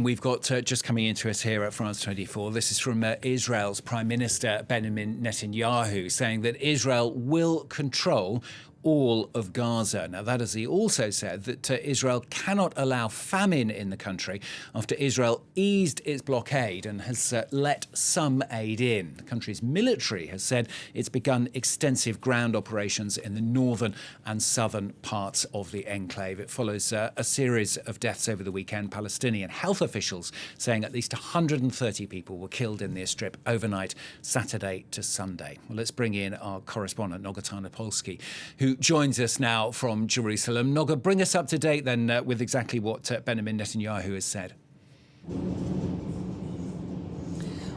We've got just coming into us here at France 24. This is from Israel's Prime Minister Benjamin Netanyahu saying that Israel will control all of Gaza. Now, that as he also said that Israel cannot allow famine in the country after Israel eased its blockade and has let some aid in. The country's military has said it's begun extensive ground operations in the northern and southern parts of the enclave. It follows a series of deaths over the weekend. Palestinian health officials saying at least 130 people were killed in the Strip overnight, Saturday to Sunday. Well, let's bring in our correspondent, Noga Tarnopolsky, who joins us now from Jerusalem. Noga, bring us up to date then with exactly what Benjamin Netanyahu has said.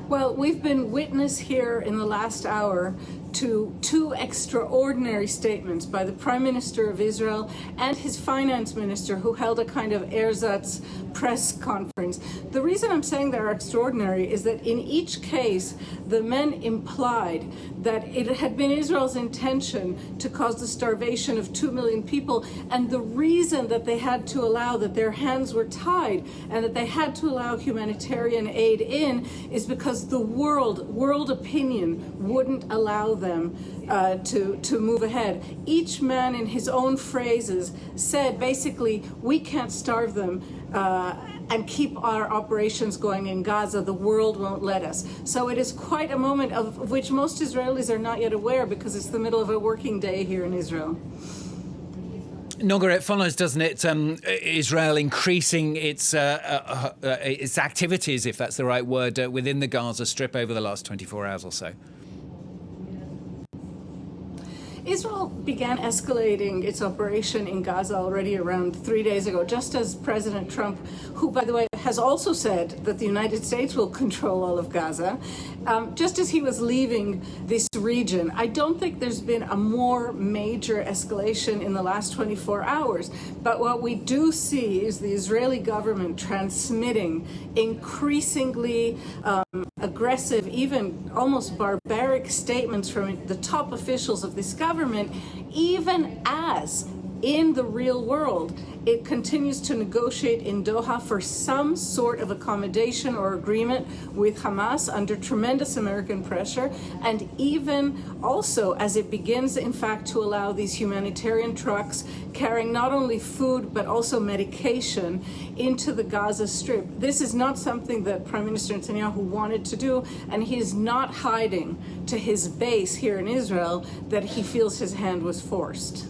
Well, we've been witness here in the last hour to two extraordinary statements by the Prime Minister of Israel and his finance minister, who held a kind of ersatz press conference. The reason I'm saying they're extraordinary is that in each case, the men implied that it had been Israel's intention to cause the starvation of 2 million people, and the reason that they had to allow, that their hands were tied, and that they had to allow humanitarian aid in is because the world opinion wouldn't allow them to move ahead. Each man in his own phrases said basically, we can't starve them and keep our operations going in Gaza. The world won't let us. So it is quite a moment of which most Israelis are not yet aware, because it's the middle of a working day here in Israel. Noga, it follows, doesn't it, Israel increasing its activities, if that's the right word, within the Gaza Strip over the last 24 hours or so? Israel began escalating its operation in Gaza already around 3 days ago, just as President Trump, who, by the way, has also said that the United States will control all of Gaza, just as he was leaving this region. I don't think there's been a more major escalation in the last 24 hours. But what we do see is the Israeli government transmitting increasingly aggressive, even almost barbaric statements from the top officials of this government, even as in the real world it continues to negotiate in Doha for some sort of accommodation or agreement with Hamas under tremendous American pressure, and even also as it begins, in fact, to allow these humanitarian trucks carrying not only food but also medication into the Gaza Strip. This is not something that Prime Minister Netanyahu wanted to do, and he is not hiding to his base here in Israel that he feels his hand was forced.